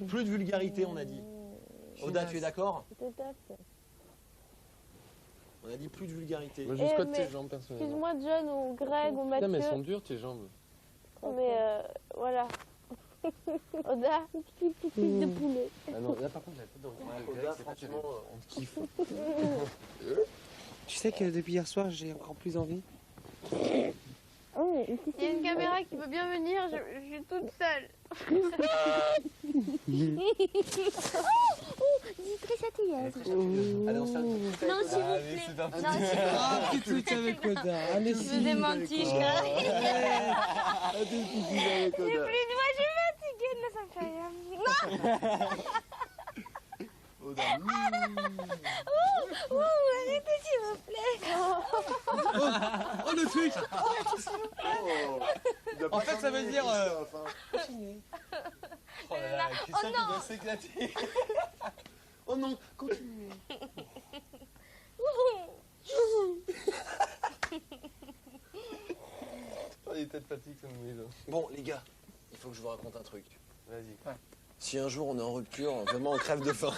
Plus de vulgarité, on a dit. Oda, tu es d'accord? Tout à fait. On a dit plus de vulgarité. Moi, juste côté mais tes jambes, personnellement. Excuse-moi, John ou Greg ou Mathieu. Non, mais elles sont dures, tes jambes. Mais voilà. Oda, petit de poulet. Ah non, là, par contre, la tête dans le Oda, franchement, on te kiffe. Tu sais que depuis hier soir, j'ai encore plus envie. Il y a une caméra qui peut bien venir, je suis toute seule. C'est très chatouilleuse. Allez, on se fait un petit Non, s'il vous Allez, plaît. c'est un Non, petit... s'il vous plaît. Ah, petit truc avec Oda. Allez, Je vous ai menti, je crois. J'ai plus Plus de moi, je suis fatiguée. Non, ça me fait rien. Oda. Arrêtez, s'il vous plaît. Oh, le truc. En fait, ça veut dire... Oh là là, Christian qui doit s'éclater. Oh non, continuez. Oh, il est peut-être fatigué, ça nous met là. Bon, les gars, il faut que je vous raconte un truc. Vas-y. Si un jour on est en rupture, vraiment on crève de faim,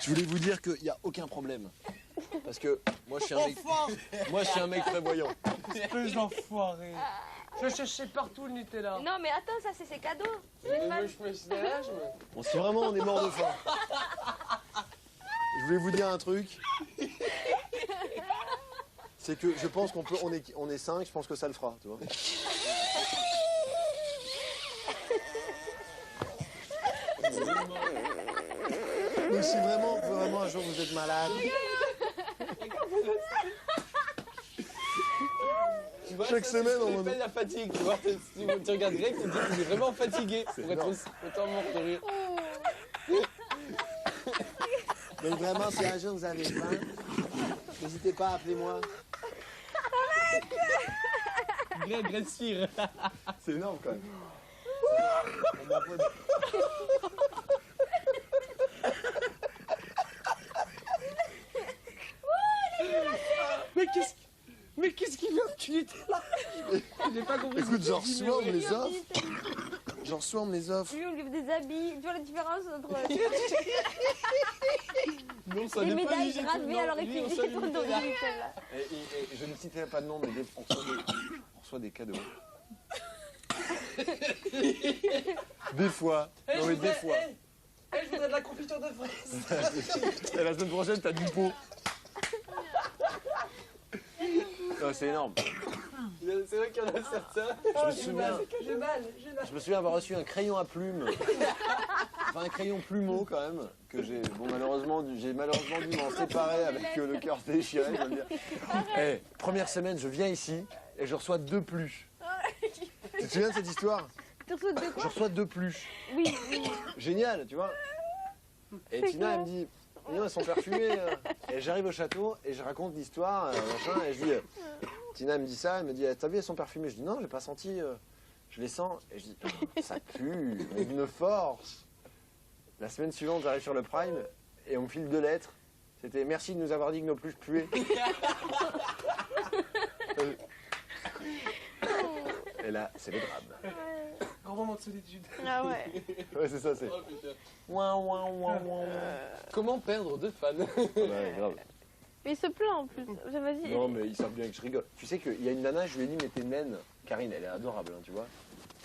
je voulais vous dire qu'il n'y a aucun problème. Parce que moi je suis un mec prévoyant. Espèce d'enfoiré. Je cherchais partout le Nutella. Non, mais attends, ça c'est ses cadeaux. Moi, je me suis derrière, Bon, si vraiment on est mort de faim, je voulais vous dire un truc. C'est que je pense on est 5, je pense que ça le fera, tu vois. Donc si vraiment un jour vous êtes malade, Tu vois, chaque ça, semaine, c'est ce on qu'on en appelle la fatigue, tu vois. Si tu regardes Greg, tu te dis qu'il est vraiment fatigué pour être énorme. autant mort de rire. donc vraiment si un jour vous avez faim, n'hésitez pas à appeler moi. Greg, respire. C'est énorme quand même. Mais qu'est-ce qu'il vient de tuer là? J'ai pas compris. Écoute, genre swarm les offres. Genre swarm les offres. Lui, on lui fait des habits. Tu vois la différence entre Non, ça les n'est pas médailles léger, gravées non. alors Lui, on écrites salue sur le Nutella. Nutella. Et je ne citerai pas de nom, mais on reçoit des cadeaux. Des fois. Non mais des fois. Je voudrais de la confiture de fraises. Et la semaine prochaine, t'as du pot. C'est énorme. C'est vrai qu'il y en a certains. Je me souviens avoir reçu un crayon à plumes. Enfin, un crayon plumeau quand même. Que j'ai malheureusement dû m'en séparer avec le cœur déchiré. Je veux dire. Eh, première semaine, je viens ici et je reçois 2 peluches. Tu te souviens de cette histoire? Tu reçois de Je quoi? reçois 2 peluches. Oui. Génial, tu vois. Et Tina, elle me dit, non, elles sont parfumées. Et j'arrive au château et je raconte l'histoire, machin, et je dis, Tina, elle me dit ça, elle me dit, t'as vu, elles sont parfumées. Je dis, non, j'ai pas senti, je les sens. Et je dis, ça pue, avec une force. La semaine suivante, j'arrive sur le Prime et on me file 2 lettres. C'était, merci de nous avoir dit que nos peluches puaient. Et là, c'est le drame. Grand moment de solitude. Ah ouais. Ouais, c'est ça, c'est. Oh, putain. Ouin, ouin, ouin, ouin. Comment perdre 2 fans? Ouais, grave. Mais il se plaint en plus. Vas-y. Non, mais ils savent bien que je rigole. Tu sais qu'il y a une nana, je lui ai dit, mais t'es naine. Karine, elle est adorable, hein, tu vois.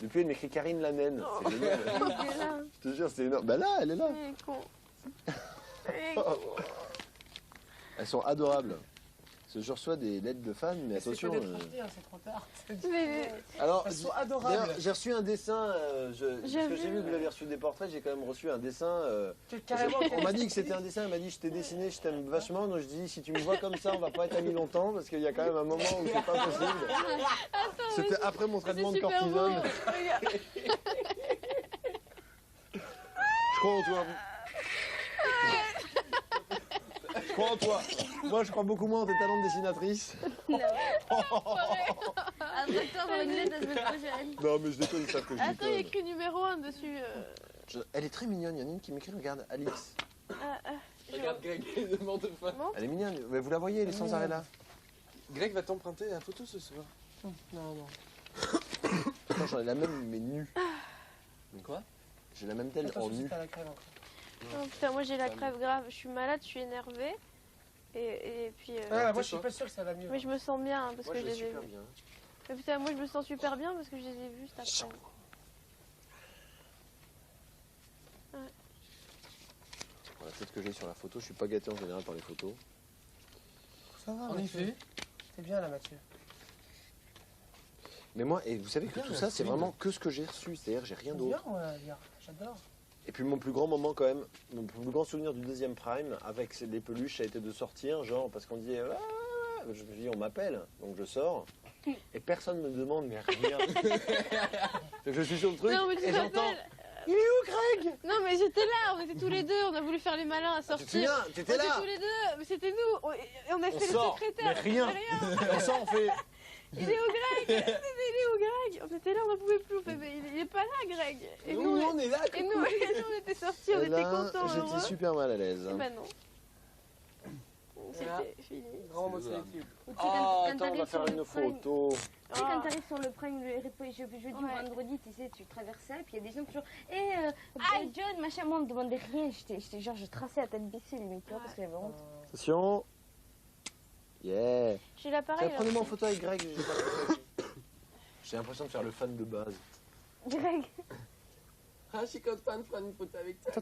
Depuis, elle m'écrit Karine la naine. C'est génial. Il est là. Je te jure, c'est énorme. Bah là, elle est là. Il est con. Elles sont adorables. Parce que je reçois des lettres de fans, mais attention. C'est trop tard. Mais Alors, Elles sont adorables. d'ailleurs, j'ai reçu un dessin. Parce que j'ai vu que vous avez reçu des portraits, j'ai quand même reçu un dessin. Carrément. On m'a dit que c'était un dessin, elle m'a dit je t'ai dessiné, je t'aime vachement, donc je dis si tu me vois comme ça, on va pas être amis longtemps parce qu'il y a quand même un moment où c'est pas possible. C'était après mon traitement de super cortisone. beau. Regarde. Je crois en toi. Je crois en toi. Moi je crois beaucoup moins en tes talents de dessinatrice. Abonne-toi pour une lettre la semaine prochaine. Non mais je déconne, ils savent que je Attends, il y a déconne. écrit numéro 1 dessus. Elle est très mignonne, il y en a une qui m'écrit, regarde, Alix. Regarde Greg, il demande de fans. Elle est mignonne, mais vous la voyez, elle est sans arrêt là. Greg va t'emprunter la photo ce soir. Non. Attends, j'en ai la même mais nue. Quoi? J'ai la même tête Attends, en si nu. t'as la crève encore. Oh, putain, moi j'ai la crève grave. Je suis malade, je suis énervée. Et puis. Ah, moi je suis pas sûr que ça va mieux. Mais je me sens bien hein, parce Moi, que je je vais les ai super vus. bien. Mais putain, moi je me sens super bien parce que je les ai vus cet après. Voilà, peut-être que j'ai sur la photo. Je suis pas gâté en général par les photos. Ça va, En Mathieu. effet. T'es bien là, Mathieu. Mais moi, et vous savez que Bien, tout ça, c'est fluide. vraiment que ce que j'ai reçu. C'est-à-dire, j'ai rien Bien, d'autre. Lia. J'adore. Et puis mon plus grand moment quand même, mon plus grand souvenir du deuxième prime avec les peluches, ça a été de sortir, genre parce qu'on disait je me dis on m'appelle, donc je sors et personne me demande mais rien. Donc je suis sur le truc Non, mais tu et j'entends. t'appelles. Il est où Greg? Non, mais j'étais là, on était tous les deux, on a voulu faire les malins à Tu te sortir. souviens? On T'étais était là. tous les deux, mais c'était nous. On a On fait le sort, secrétaire. mais rien. On sort, on fait. Il est où Greg? Il est où Greg? On était là, on n'en pouvait plus. On fait, mais il est pas là, Greg. Et nous, on est là. et nous, on était sortis, on Et était là, contents. j'étais heureux. super mal à l'aise. Et bah non. Voilà. C'était fini. Grand mot C'est solitude. Ou tu sais, Oh, quand attends, on va t'arrives faire sur une le prime, photo. tu sais, quand t'arrives sur le prime, le jeudi ou Ouais. vendredi, tu sais, tu traversais, puis il y a des gens toujours, John, machin, moi on me demandait rien, j'étais genre, je traçais à tête baissée limite, tu vois, parce que j'avais honte. Attention. Yeah. J'ai l'appareil. Prenez-moi en photo avec Greg. J'ai pas de photo. J'ai l'impression de faire le fan de base. Greg, Ah, je suis content de prendre une photo avec toi.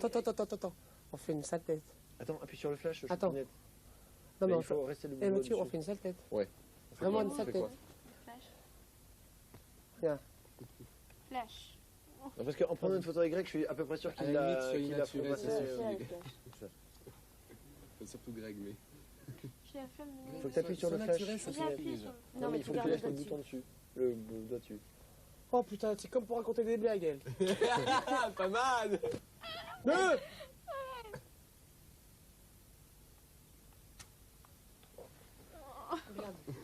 Attends. On fait une sale tête. Attends, appuie sur le flash. je Attends. suis net. Non, mais Mais on il fait. faut rester le Eh, boulot Mathieu, on dessus. fait une sale tête. On fait Vraiment quoi une On sale fait tête. quoi Flash. Non, parce qu'en prenant une photo avec Greg, je suis à peu près sûr À qu'il la l'a limite, soyez qu'il l'a fait naturel, passer. ça ouais, suffit. ok. Surtout Greg, mais. J'ai la flemme de Il faut que tu appuies sur le flash. naturel, ça J'ai suffit appuyé déjà. sur le- Non, mais il faut que tu gardes laisses le dessus. bouton dessus. Le doigt dessus. Oh putain, c'est comme pour raconter des blagues, elle. Pas mal. Deux.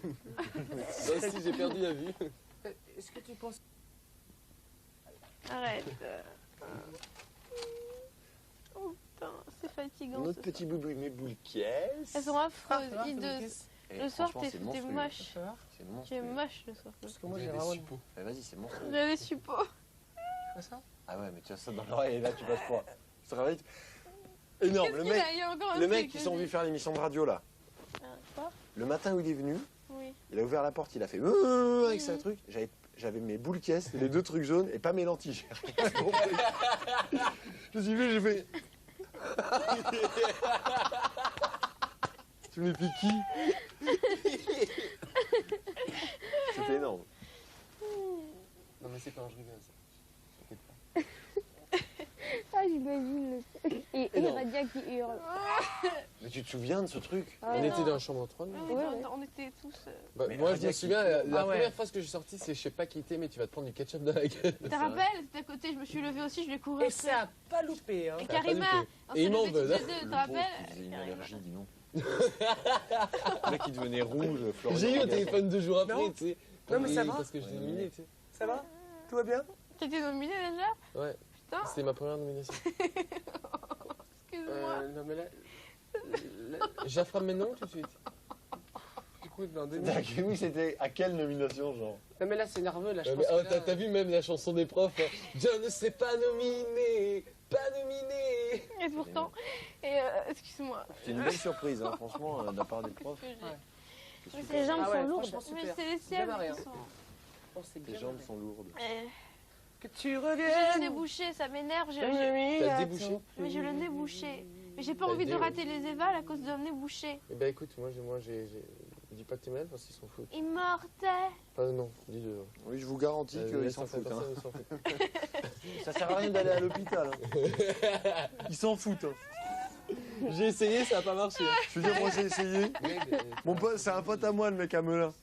Moi aussi, j'ai perdu la vue. Est-ce que tu penses. Arrête. Oh putain, c'est fatigant. Notre ce petit boubou, mes boules caisses. Elles sont affreuses, hideuses. Et Le soir, franchement, t'es c'est monstrueux. moche. Ça va? C'est Tu monstrueux. es moche le soir. Parce que moi J'ai j'ai des vraiment. suppos. Eh, vas-y, c'est monstrueux. J'ai les suppos. Pas ça? Ah ouais, mais tu as ça dans l'oreille et là, tu passes pas. Tu te réveilles. Énorme. Qu'est-ce Le qu'il a mec, Il y a encore un le truc, mec qui sont vas-y. venus faire l'émission de radio là. Ah, quoi Le matin où il est venu, Oui. il a ouvert la porte, il a fait avec sa truc. J'avais mes boules caisses, les deux trucs jaunes et pas mes lentilles. J'ai rien compris. Je me suis vu, j'ai fait. Tu me les piques qui C'était énorme. Non, mais c'est quand je rigole, ça. T'inquiète pas. Ah, j'imagine le truc. Et Énorme. Radia qui hurle. Mais tu te souviens de ce truc Ah, On Mais était non. dans la chambre 3. Ouais, Ouais, on était tous. Bah, Mais moi, je Radia me qui- souviens, la Ah ouais. première phrase que j'ai sortie, c'est je sais pas qui était, mais tu vas te prendre du ketchup dans la gueule. Tu te rappelles C'était à côté, je me suis levée aussi, je l'ai couru. Et ça a pas loupé, hein. Et Ça a pas Karima, loupé. on Et s'est il m'en levés veut, toutes les deux, tu Le te rappelles pauvre qui faisait une allergie, dis non. Le mec qui devenait rouge, Florian. J'ai eu au téléphone 2 jours après, Non. tu sais. Non, mais ça Oui, va. Parce que je l'ai nominé, tu sais. Ça va? Tout va bien? T'étais nominée déjà Ouais, Putain, c'était ma première nomination. excuse-moi. Non, mais là. J'affirme mes noms tout de suite. Écoute, dans 2 D'accord, minutes. oui, c'était à quelle nomination, genre Non, mais là, c'est nerveux, là. Je Ouais, pense mais, oh, que là- t'as vu même la chanson des profs Je ne sais pas nominer, pas nominer. Et pourtant, excuse-moi. C'est une belle surprise, hein, franchement, de la part des profs. Que j'ai- Ouais. C'est Les super. jambes Ah ouais, sont lourdes. franchement, Mais super. c'est les siennes Bien barré, qui hein. sont. Oh, c'est Tes bien jambes barré. sont lourdes. Que tu J'ai le nez reviennes. bouché, ça m'énerve. T'as le débouché. Mais j'ai le nez bouché. Mais j'ai pas T'as envie le de nez, rater les évals à cause d'un nez bouché. Eh ben écoute, moi j'ai. Dis pas que t'es malade parce qu'ils s'en foutent. Immortel. Pas non, dis-le. Oui, je vous garantis qu'ils Laisse s'en faire, foutent. Hein. personne ne s'en fout. Ça sert à rien d'aller à l'hôpital. Hein. Ils s'en foutent. Hein. J'ai essayé, ça a pas marché. Je veux dire, moi j'ai essayé. Greg, Mon pote, c'est un pote à moi, le mec à Melun.